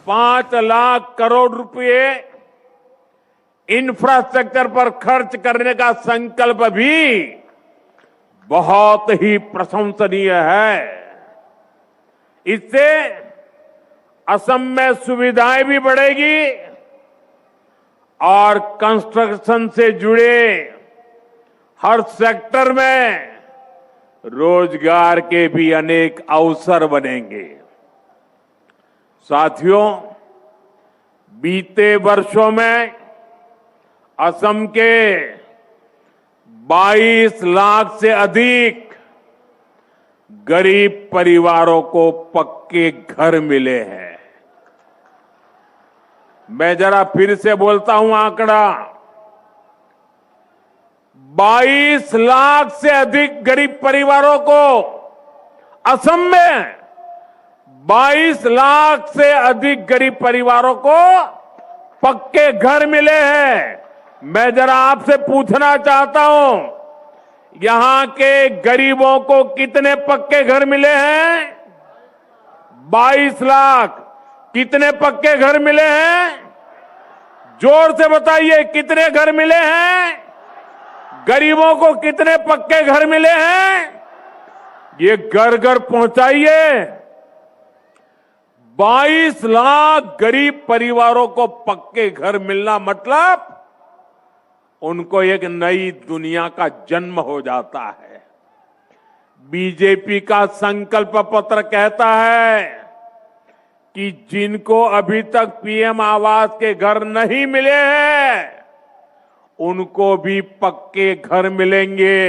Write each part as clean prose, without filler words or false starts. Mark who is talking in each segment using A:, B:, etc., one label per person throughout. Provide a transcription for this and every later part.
A: 5 लाख करोड़ रुपए इंफ्रास्ट्रक्चर पर खर्च करने का संकल्प भी बहुत ही प्रशंसनीय है। इससे असम में सुविधाएं भी बढ़ेगी और कंस्ट्रक्शन से जुड़े हर सेक्टर में रोजगार के भी अनेक अवसर बनेंगे। साथियों, बीते वर्षों में असम के 22 लाख से अधिक गरीब परिवारों को पक्के घर मिले हैं। मैं जरा फिर से बोलता हूं आंकड़ा, 22 लाख से अधिक गरीब परिवारों को असम में 22 लाख से अधिक गरीब परिवारों को पक्के घर मिले हैं। मैं जरा आपसे पूछना चाहता हूं, यहां के गरीबों को कितने पक्के घर मिले हैं? 22 लाख। कितने पक्के घर मिले हैं? जोर से बताइए, कितने घर मिले हैं? गरीबों को कितने पक्के घर मिले हैं? ये घर घर पहुंचाइए। 22 लाख गरीब परिवारों को पक्के घर मिलना मतलब उनको एक नई दुनिया का जन्म हो जाता है। बीजेपी का संकल्प पत्र कहता है कि जिनको अभी तक पीएम आवास के घर नहीं मिले हैं, उनको भी पक्के घर मिलेंगे।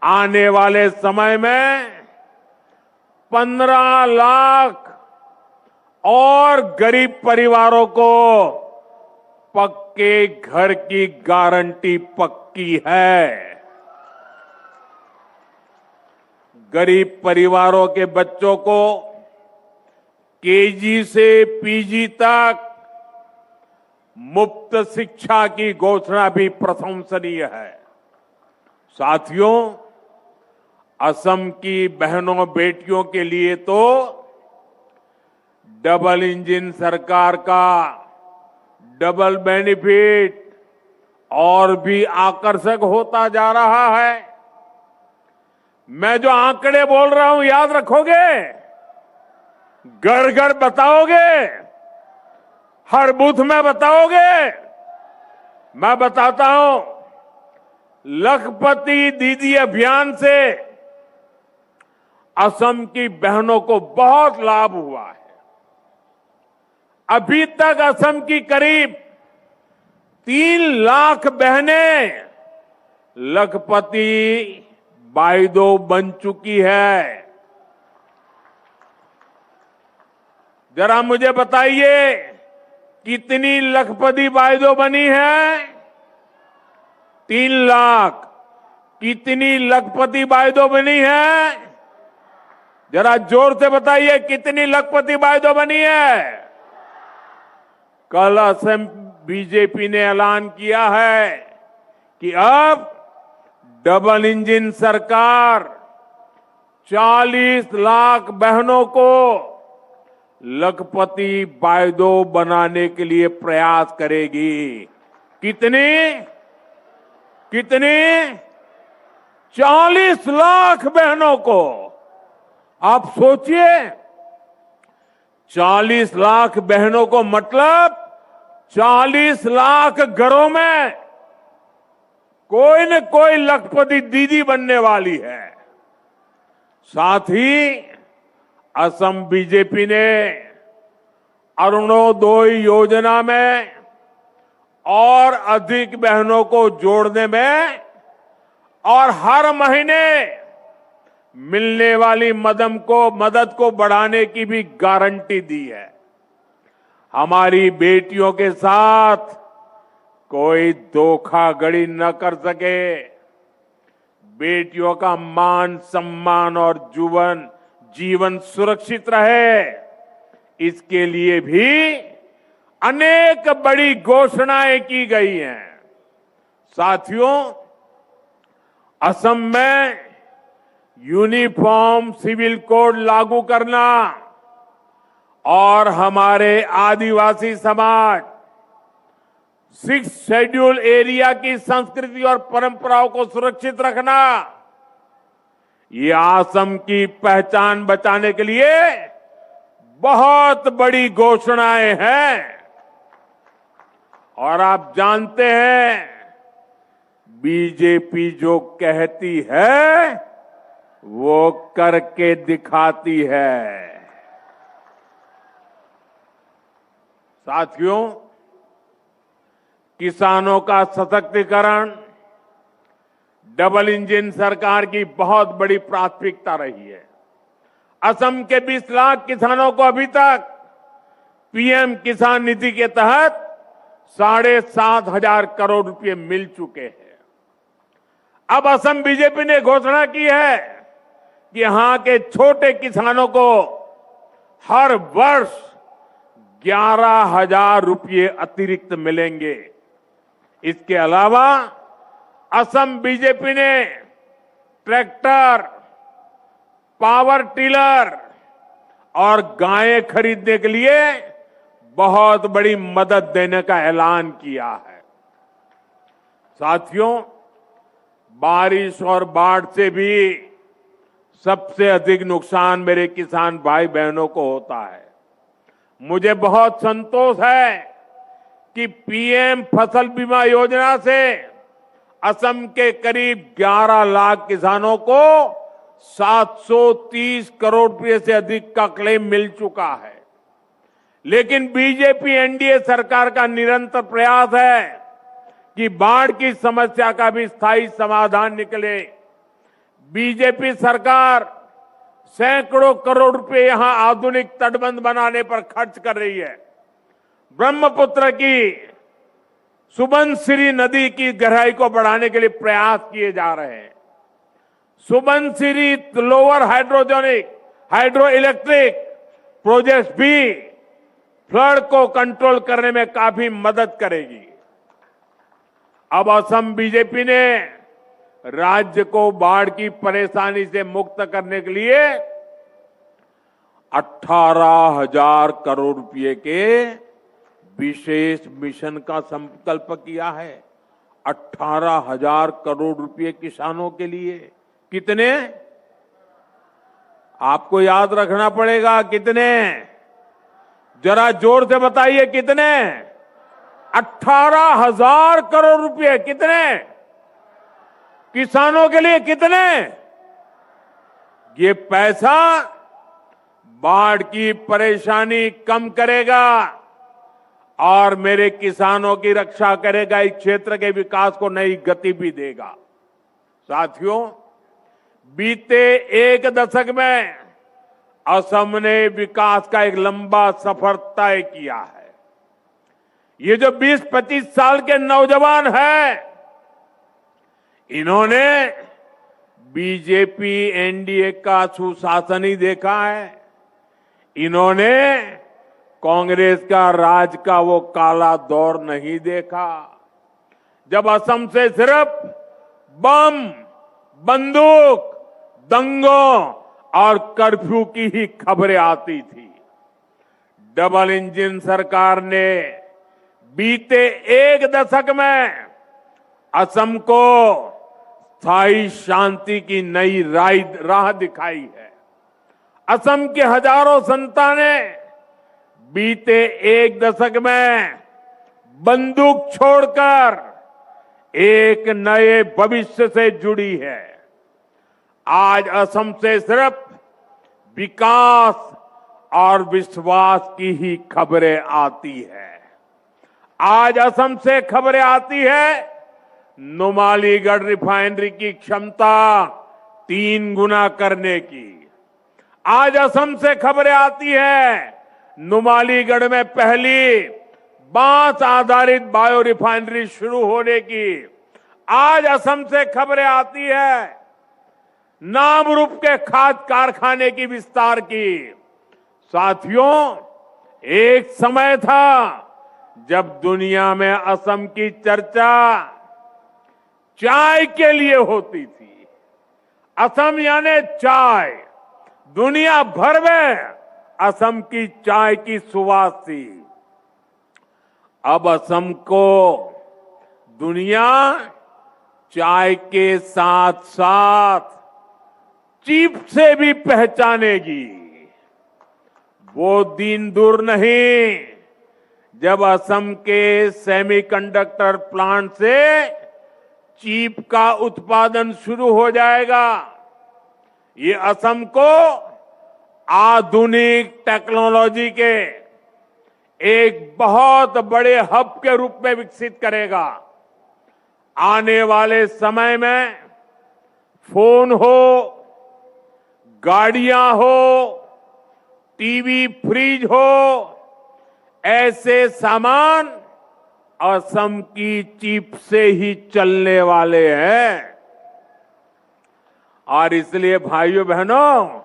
A: आने वाले समय में 15 लाख और गरीब परिवारों को पक्के घर की गारंटी पक्की है। गरीब परिवारों के बच्चों को केजी से पीजी तक मुफ्त शिक्षा की घोषणा भी प्रशंसनीय है। साथियों, असम की बहनों बेटियों के लिए तो डबल इंजन सरकार का डबल बेनिफिट और भी आकर्षक होता जा रहा है। मैं जो आंकड़े बोल रहा हूं याद रखोगे? घर घर बताओगे? हर बूथ में बताओगे? मैं बताता हूं, लखपति दीदी अभियान से असम की बहनों को बहुत लाभ हुआ है। अभी तक असम की करीब 3 लाख बहनें लखपति बाइदो बन चुकी है। जरा मुझे बताइए, कितनी लखपति बाइदो बनी है? 3 लाख। कितनी लखपति बाइदो बनी है? जरा जोर से बताइए, कितनी लखपति बाइदो बनी है? कल असम बीजेपी ने ऐलान किया है कि अब डबल इंजन सरकार 40 लाख बहनों को लखपति बाइदो बनाने के लिए प्रयास करेगी। कितनी? 40 लाख बहनों को। आप सोचिए, 40 लाख बहनों को मतलब 40 लाख घरों में कोई न कोई लखपति दीदी बनने वाली है। साथ ही असम बीजेपी ने अरुणोदय योजना में और अधिक बहनों को जोड़ने में और हर महीने मिलने वाली मदद को बढ़ाने की भी गारंटी दी है। हमारी बेटियों के साथ कोई धोखाधड़ी न कर सके, बेटियों का मान सम्मान और जीवन सुरक्षित रहे, इसके लिए भी अनेक बड़ी घोषणाएं की गई हैं। साथियों, असम में यूनिफॉर्म सिविल कोड लागू करना और हमारे आदिवासी समाज 6 शेड्यूल एरिया की संस्कृति और परंपराओं को सुरक्षित रखना, ये असम की पहचान बचाने के लिए बहुत बड़ी घोषणाएं हैं। और आप जानते हैं, बीजेपी जो कहती है वो करके दिखाती है। साथियों, किसानों का सशक्तिकरण डबल इंजन सरकार की बहुत बड़ी प्राथमिकता रही है। असम के 20 लाख किसानों को अभी तक पीएम किसान निधि के तहत 7,500 करोड़ रुपए मिल चुके हैं। अब असम बीजेपी ने घोषणा की है कि यहां के छोटे किसानों को हर वर्ष 11,000 रुपए अतिरिक्त मिलेंगे। इसके अलावा असम बीजेपी ने ट्रैक्टर, पावर टिलर और गायें खरीदने के लिए बहुत बड़ी मदद देने का ऐलान किया है। साथियों, बारिश और बाढ़ से भी सबसे अधिक नुकसान मेरे किसान भाई बहनों को होता है। मुझे बहुत संतोष है कि पीएम फसल बीमा योजना से असम के करीब 11 लाख किसानों को 730 करोड़ रुपए से अधिक का क्लेम मिल चुका है। लेकिन बीजेपी एनडीए सरकार का निरंतर प्रयास है कि बाढ़ की समस्या का भी स्थायी समाधान निकले। बीजेपी सरकार सैकड़ों करोड़ रुपए यहां आधुनिक तटबंध बनाने पर खर्च कर रही है। ब्रह्मपुत्र की सुबनसिरी नदी की गहराई को बढ़ाने के लिए प्रयास किए जा रहे हैं। Subansiri lower hydro electric project भी फ्लड को कंट्रोल करने में काफी मदद करेगी। अब असम बीजेपी ने राज्य को बाढ़ की परेशानी से मुक्त करने के लिए 18,000 करोड़ रुपए के विशेष मिशन का संकल्प किया है। 18,000 करोड़ रुपए किसानों के लिए। कितने? आपको याद रखना पड़ेगा। कितने? जरा जोर से बताइए कितने? 18,000 करोड़ रुपए। कितने? किसानों के लिए कितने? ये पैसा बाढ़ की परेशानी कम करेगा और मेरे किसानों की रक्षा करेगा। इस क्षेत्र के विकास को नई गति भी देगा। साथियों, बीते एक दशक में असम ने विकास का एक लंबा सफर तय किया है। ये जो 20-25 साल के नौजवान हैं, इन्होंने बीजेपी एनडीए का सुशासन ही देखा है। इन्होंने कांग्रेस का राज का वो काला दौर नहीं देखा, जब असम से सिर्फ बम, बंदूक, दंगों और कर्फ्यू की ही खबरें आती थी। डबल इंजन सरकार ने बीते एक दशक में असम को स्थायी शांति की नई राह दिखाई है। असम के हजारों संतानें बीते एक दशक में बंदूक छोड़कर एक नए भविष्य से जुड़ी है। आज असम से सिर्फ विकास और विश्वास की ही खबरें आती है। आज असम से खबरें आती है नुमालीगढ़ रिफाइनरी की क्षमता 3 गुना करने की। आज असम से खबरें आती है नुमालीगढ़ में पहली बांस आधारित बायो रिफाइनरी शुरू होने की। आज असम से खबरें आती है नामरूप के खाद कारखाने की विस्तार की। साथियों, एक समय था जब दुनिया में असम की चर्चा चाय के लिए होती थी। असम यानी चाय। दुनिया भर में असम की चाय की सुवास थी। अब असम को दुनिया चाय के साथ साथ चीप से भी पहचानेगी। वो दिन दूर नहीं जब असम के सेमीकंडक्टर प्लांट से चीप का उत्पादन शुरू हो जाएगा। ये असम को आधुनिक टेक्नोलॉजी के एक बहुत बड़े हब के रूप में विकसित करेगा। आने वाले समय में फोन हो, गाड़ियां हो, टीवी, फ्रिज हो, ऐसे सामान असम की चिप से ही चलने वाले हैं। और इसलिए भाइयों बहनों,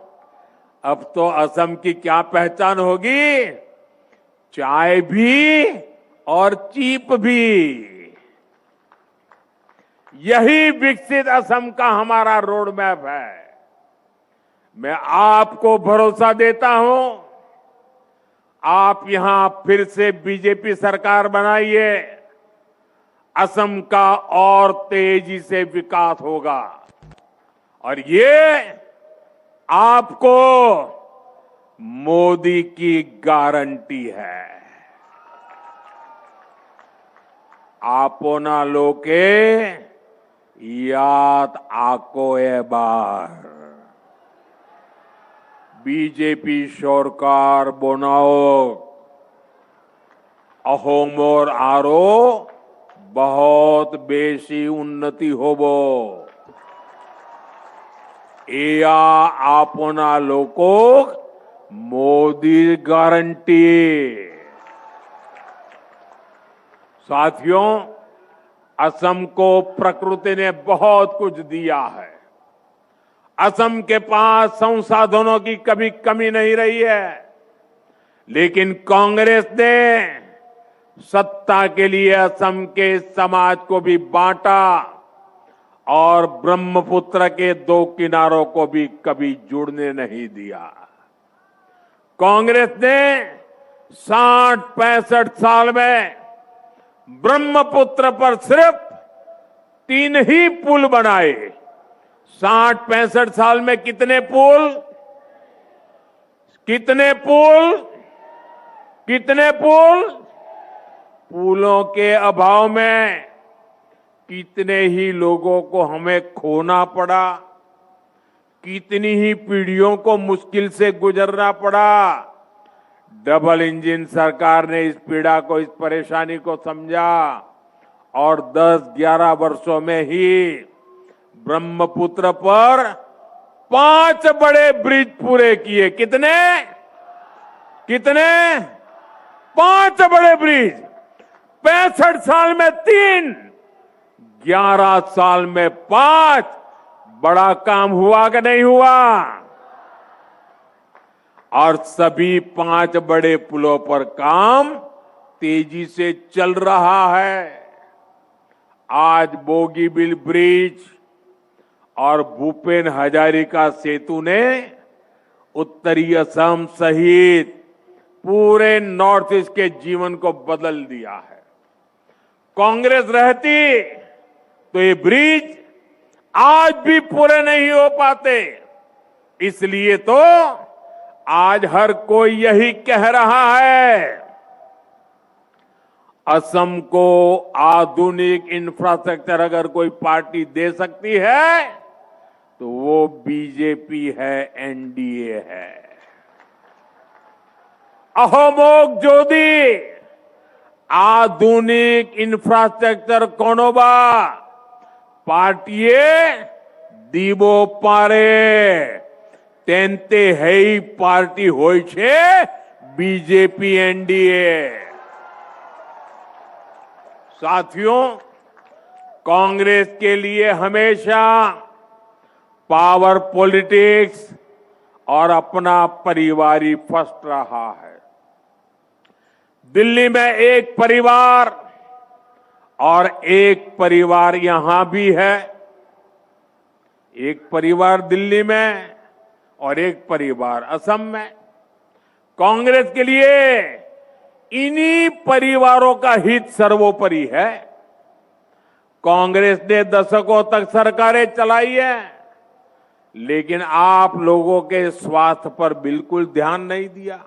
A: अब तो असम की क्या पहचान होगी? चाय भी और चिप भी। यही विकसित असम का हमारा रोड मैप है। मैं आपको भरोसा देता हूं, आप यहां फिर से बीजेपी सरकार बनाइए, असम का और तेजी से विकास होगा। और ये आपको मोदी की गारंटी है। आपो ना लोके याद आको ए बार। बीजेपी सरकार बनाओ, अहोमोर आरो बहुत बेसी उन्नति होबो। एया आपना लोको मोदी गारंटी। साथियों, असम को प्रकृति ने बहुत कुछ दिया है। असम के पास संसाधनों की कभी कमी नहीं रही है, लेकिन कांग्रेस ने सत्ता के लिए असम के समाज को भी बांटा और ब्रह्मपुत्र के दो किनारों को भी कभी जुड़ने नहीं दिया। कांग्रेस ने 60-65 साल में ब्रह्मपुत्र पर सिर्फ 3 ही पुल बनाए। 60-65 साल में कितने पुल? कितने पुल? कितने पुल? पुलों के अभाव में कितने ही लोगों को हमें खोना पड़ा, कितनी ही पीढ़ियों को मुश्किल से गुजरना पड़ा। डबल इंजन सरकार ने इस पीड़ा को, इस परेशानी को समझा और 10-11 वर्षों में ही ब्रह्मपुत्र पर 5 बड़े ब्रिज पूरे किए। कितने? कितने? 5 बड़े ब्रिज। 65 साल में 3, 11 साल में 5। बड़ा काम हुआ कि नहीं हुआ? और सभी 5 बड़े पुलों पर काम तेजी से चल रहा है। आज बोगीबिल ब्रिज और भूपेन हजारिका सेतु ने उत्तरी असम सहित पूरे नॉर्थ ईस्ट के जीवन को बदल दिया है। कांग्रेस रहती तो ये ब्रिज आज भी पूरे नहीं हो पाते। इसलिए तो आज हर कोई यही कह रहा है, असम को आधुनिक इंफ्रास्ट्रक्चर अगर कोई पार्टी दे सकती है तो वो बीजेपी है, एनडीए है। अहोमोग जोदी आधुनिक इंफ्रास्ट्रक्चर कोनोबा पार्टीए दीबो पारे तेंते है पार्टी होय छे बीजेपी, एनडीए। साथियों, कांग्रेस के लिए हमेशा पावर पॉलिटिक्स और अपना परिवारी फर्स्ट रहा है। दिल्ली में एक परिवार और एक परिवार यहां भी है। एक परिवार दिल्ली में और एक परिवार असम में। कांग्रेस के लिए इन्हीं परिवारों का हित सर्वोपरि है। कांग्रेस ने दशकों तक सरकारें चलाई है, लेकिन आप लोगों के स्वास्थ्य पर बिल्कुल ध्यान नहीं दिया।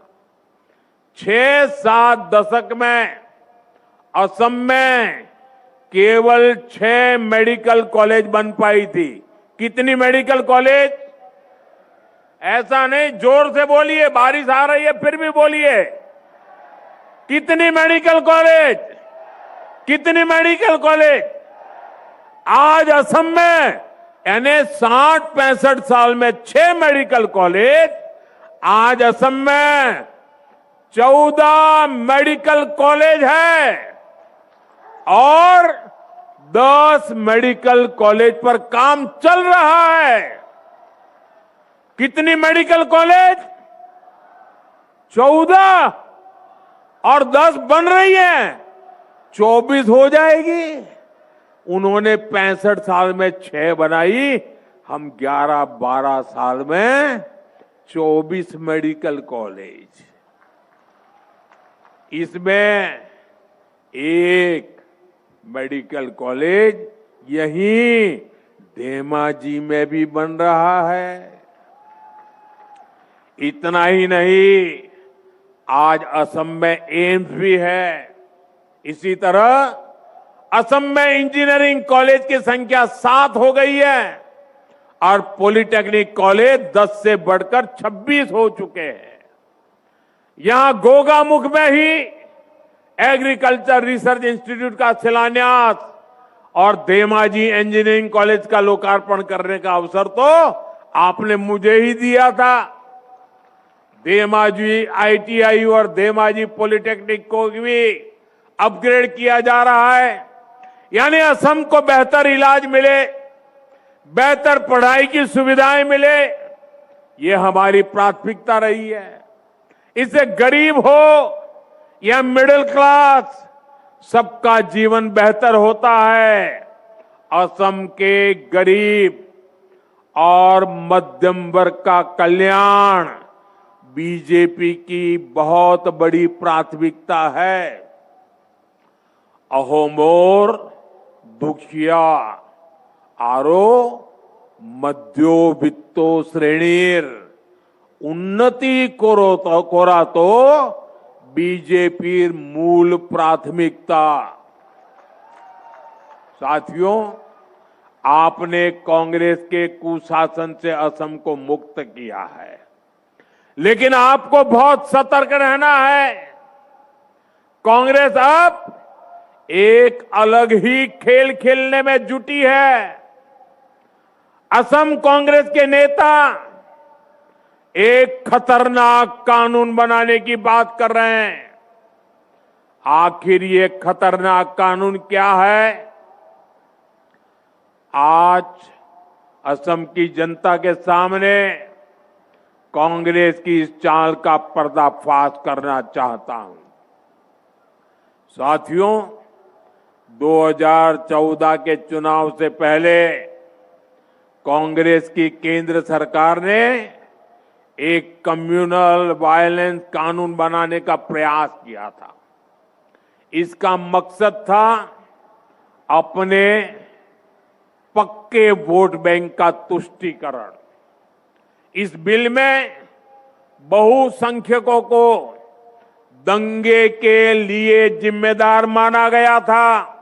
A: 6-7 दशक में असम में केवल 6 मेडिकल कॉलेज बन पाई थी। कितनी मेडिकल कॉलेज? ऐसा नहीं, जोर से बोलिए, बारिश आ रही है फिर भी बोलिए। कितनी मेडिकल कॉलेज? कितनी मेडिकल कॉलेज? आज असम में यानी 60-65 साल में 6 मेडिकल कॉलेज, आज असम में 14 मेडिकल कॉलेज है और 10 मेडिकल कॉलेज पर काम चल रहा है। कितनी मेडिकल कॉलेज? 14 और 10 बन रही है, 24 हो जाएगी। उन्होंने 65 साल में 6 बनाई, हम 11-12 साल में 24 मेडिकल कॉलेज। इसमें एक मेडिकल कॉलेज यहीं धेमाजी में भी बन रहा है। इतना ही नहीं, आज असम में एम्स भी है। इसी तरह असम में इंजीनियरिंग कॉलेज की संख्या 7 हो गई है और पॉलिटेक्निक कॉलेज 10 से बढ़कर 26 हो चुके हैं। यहां गोगामुख में ही एग्रीकल्चर रिसर्च इंस्टीट्यूट का शिलान्यास और धेमाजी इंजीनियरिंग कॉलेज का लोकार्पण करने का अवसर तो आपने मुझे ही दिया था। धेमाजी आईटीआई और धेमाजी पॉलिटेक्निक को भी अपग्रेड किया जा रहा है, यानी असम को बेहतर इलाज मिले, बेहतर पढ़ाई की सुविधाएं मिले, ये हमारी प्राथमिकता रही है। इससे गरीब हो या मिडिल क्लास, सबका जीवन बेहतर होता है। असम के गरीब और मध्यम वर्ग का कल्याण बीजेपी की बहुत बड़ी प्राथमिकता है। अहो मोर दुखिया आरो मध्योवित्तो श्रेणीर उन्नति कोरा तो बीजेपी मूल प्राथमिकता। साथियों, आपने कांग्रेस के कुशासन से असम को मुक्त किया है, लेकिन आपको बहुत सतर्क रहना है। कांग्रेस अब एक अलग ही खेल खेलने में जुटी है। असम कांग्रेस के नेता एक खतरनाक कानून बनाने की बात कर रहे हैं। आखिर ये खतरनाक कानून क्या है? आज असम की जनता के सामने कांग्रेस की इस चाल का पर्दाफाश करना चाहता हूं। साथियों, 2014 के चुनाव से पहले कांग्रेस की केंद्र सरकार ने एक कम्युनल वायलेंस कानून बनाने का प्रयास किया था। इसका मकसद था अपने पक्के वोट बैंक का तुष्टीकरण। इस बिल में बहुसंख्यकों को दंगे के लिए जिम्मेदार माना गया था।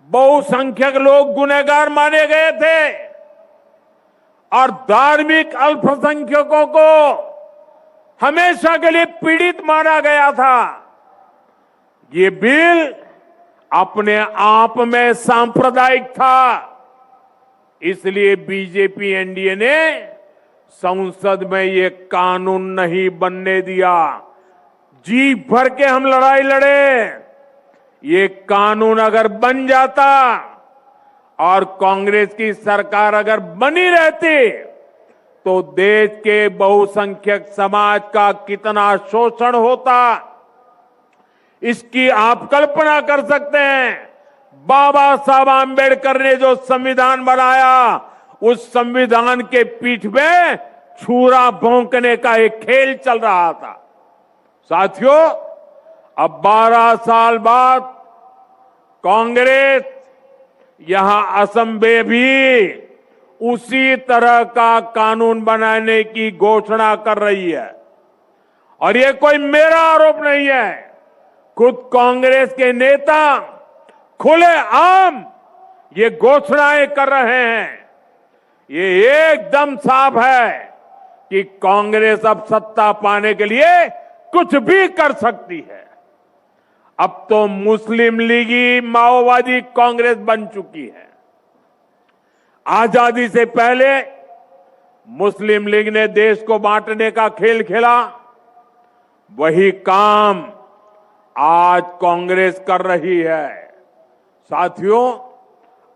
A: बहुसंख्यक लोग गुनहगार माने गए थे और धार्मिक अल्पसंख्यकों को हमेशा के लिए पीड़ित माना गया था। ये बिल अपने आप में सांप्रदायिक था, इसलिए बीजेपी एनडीए ने संसद में ये कानून नहीं बनने दिया। जी भर के हम लड़ाई लड़े। ये कानून अगर बन जाता और कांग्रेस की सरकार अगर बनी रहती तो देश के बहुसंख्यक समाज का कितना शोषण होता, इसकी आप कल्पना कर सकते हैं। बाबा साहब आंबेडकर ने जो संविधान बनाया, उस संविधान के पीठ में छुरा भोंकने का एक खेल चल रहा था। साथियों, अब 12 साल बाद कांग्रेस यहां असम में भी उसी तरह का कानून बनाने की घोषणा कर रही है। और ये कोई मेरा आरोप नहीं है, खुद कांग्रेस के नेता खुलेआम ये घोषणाएं कर रहे हैं। ये एकदम साफ है कि कांग्रेस अब सत्ता पाने के लिए कुछ भी कर सकती है। अब तो मुस्लिम लीगी माओवादी कांग्रेस बन चुकी है। आजादी से पहले मुस्लिम लीग ने देश को बांटने का खेल खेला, वही काम आज कांग्रेस कर रही है। साथियों,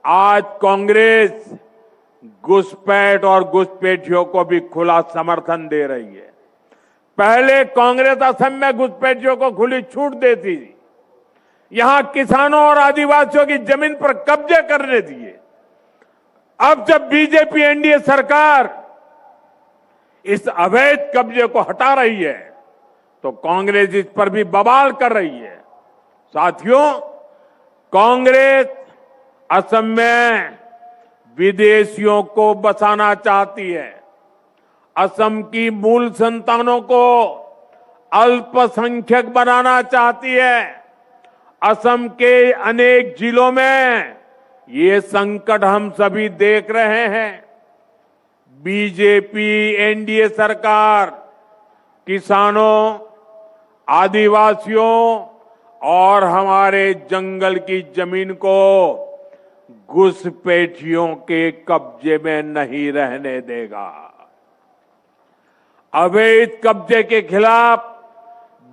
A: आज कांग्रेस घुसपैठ और घुसपैठियों को भी खुला समर्थन दे रही है। पहले कांग्रेस असम में घुसपैठियों को खुली छूट देती थी, यहां किसानों और आदिवासियों की जमीन पर कब्जे करने दिए। अब जब बीजेपी एनडीए सरकार इस अवैध कब्जे को हटा रही है, तो कांग्रेस इस पर भी बवाल कर रही है। साथियों, कांग्रेस असम में विदेशियों को बसाना चाहती है, असम की मूल संतानों को अल्पसंख्यक बनाना चाहती है। असम के अनेक जिलों में ये संकट हम सभी देख रहे हैं। बीजेपी एनडीए सरकार किसानों, आदिवासियों और हमारे जंगल की जमीन को घुसपैठियों के कब्जे में नहीं रहने देगा। अवैध कब्जे के खिलाफ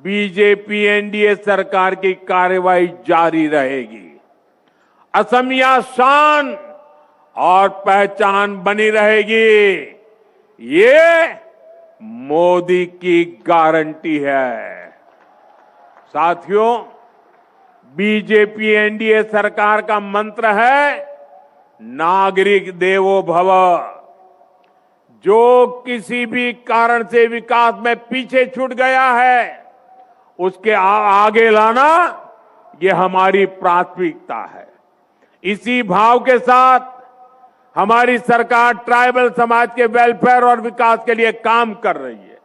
A: बीजेपी एनडीए सरकार की कार्रवाई जारी रहेगी। असमिया शान और पहचान बनी रहेगी, ये मोदी की गारंटी है। साथियों, बीजेपी एनडीए सरकार का मंत्र है नागरिक देवो भव। जो किसी भी कारण से विकास में पीछे छूट गया है, उसके आगे लाना ये हमारी प्राथमिकता है। इसी भाव के साथ हमारी सरकार ट्राइबल समाज के वेलफेयर और विकास के लिए काम कर रही है।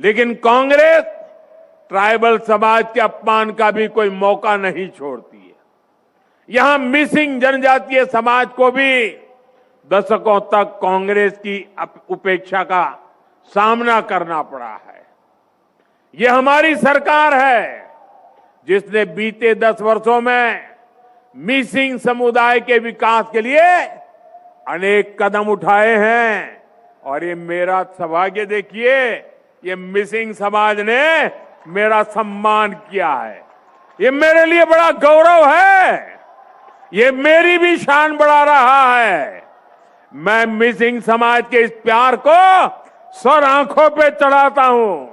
A: लेकिन कांग्रेस ट्राइबल समाज के अपमान का भी कोई मौका नहीं छोड़ती है। यहां मिसिंग जनजातीय समाज को भी दशकों तक कांग्रेस की उपेक्षा का सामना करना पड़ा है। यह हमारी सरकार है जिसने बीते 10 वर्षों में मिसिंग समुदाय के विकास के लिए अनेक कदम उठाए हैं। और ये मेरा सौभाग्य देखिए, ये मिसिंग समाज ने मेरा सम्मान किया है। ये मेरे लिए बड़ा गौरव है, ये मेरी भी शान बढ़ा रहा है। मैं मिसिंग समाज के इस प्यार को सर आंखों पे चढ़ाता हूं।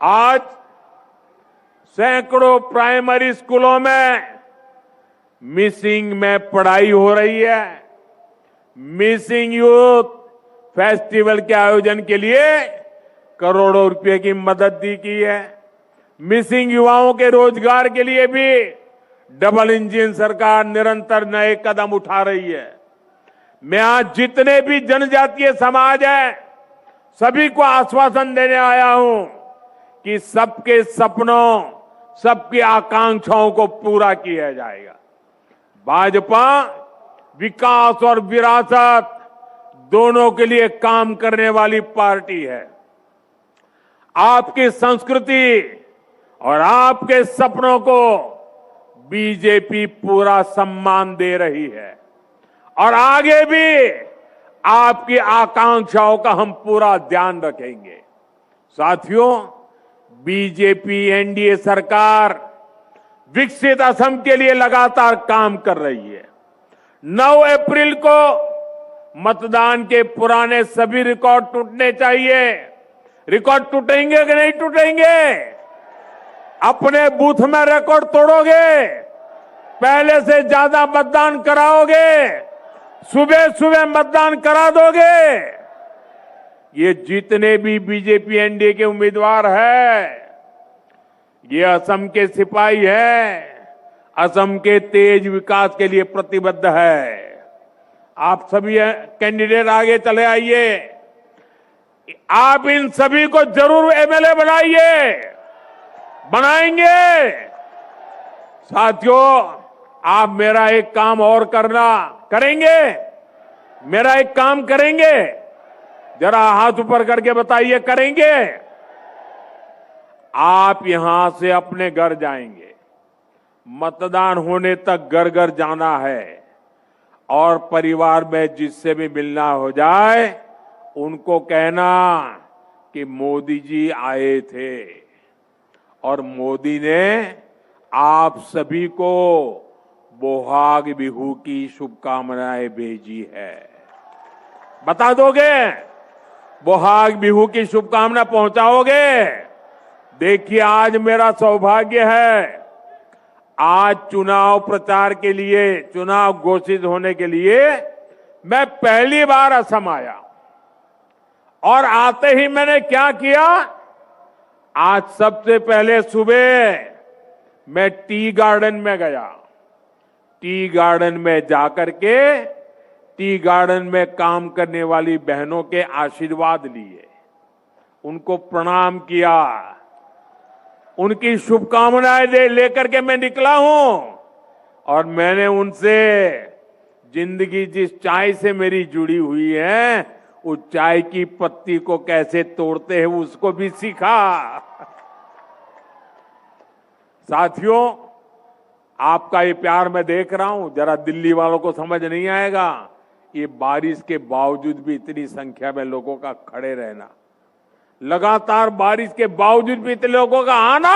A: आज सैकड़ों प्राइमरी स्कूलों में मिसिंग में पढ़ाई हो रही है। मिसिंग यूथ फेस्टिवल के आयोजन के लिए करोड़ों रुपए की मदद दी की है। मिसिंग युवाओं के रोजगार के लिए भी डबल इंजन सरकार निरंतर नए कदम उठा रही है। मैं आज जितने भी जनजातीय समाज हैं, सभी को आश्वासन देने आया हूं कि सबके सपनों, सबकी आकांक्षाओं को पूरा किया जाएगा। भाजपा विकास और विरासत दोनों के लिए काम करने वाली पार्टी है। आपकी संस्कृति और आपके सपनों को बीजेपी पूरा सम्मान दे रही है और आगे भी आपकी आकांक्षाओं का हम पूरा ध्यान रखेंगे। साथियों, बीजेपी एनडीए सरकार विकसित असम के लिए लगातार काम कर रही है। 9 अप्रैल को मतदान के पुराने सभी रिकॉर्ड टूटने चाहिए। रिकॉर्ड टूटेंगे कि नहीं टूटेंगे? अपने बूथ में रिकॉर्ड तोड़ोगे? पहले से ज्यादा मतदान कराओगे? सुबह सुबह मतदान करा दोगे? ये जितने भी बीजेपी एनडीए के उम्मीदवार हैं, ये असम के सिपाही हैं, असम के तेज विकास के लिए प्रतिबद्ध है। आप सभी कैंडिडेट आगे चले आइए। आप इन सभी को जरूर एमएलए बनाइए, बनाएंगे। साथियों, आप मेरा एक काम और करेंगे? मेरा एक काम करेंगे? जरा हाथ ऊपर करके बताइए, करेंगे? आप यहां से अपने घर जाएंगे, मतदान होने तक घर घर जाना है और परिवार में जिससे भी मिलना हो जाए उनको कहना कि मोदी जी आए थे और मोदी ने आप सभी को बोहाग बिहू की शुभकामनाएं भेजी है। बता दोगे? बोहाग बिहू की शुभकामना पहुंचाओगे? देखिए, आज मेरा सौभाग्य है, आज चुनाव प्रचार के लिए, चुनाव घोषित होने के लिए मैं पहली बार असम आया और आते ही मैंने क्या किया? आज सबसे पहले सुबह मैं टी गार्डन में गया। टी गार्डन में जाकर के टी गार्डन में काम करने वाली बहनों के आशीर्वाद लिए, उनको प्रणाम किया, उनकी शुभकामनाएं लेकर के मैं निकला हूं और मैंने उनसे जिंदगी जिस चाय से मेरी जुड़ी हुई है, उस चाय की पत्ती को कैसे तोड़ते हैं उसको भी सीखा। साथियों, आपका ये प्यार मैं देख रहा हूं, जरा दिल्ली वालों को समझ नहीं आएगा, ये बारिश के बावजूद भी इतनी संख्या में लोगों का खड़े रहना, लगातार बारिश के बावजूद भी इतने लोगों का आना,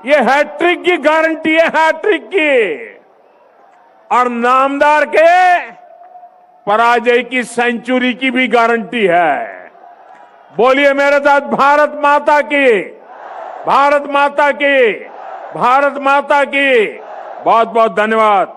A: ये हैट्रिक की गारंटी है, हैट्रिक की। और नामदार के पराजय की सेंचुरी की भी गारंटी है। बोलिए मेरे साथ, भारत माता की, भारत माता की, भारत माता की। बहुत बहुत धन्यवाद।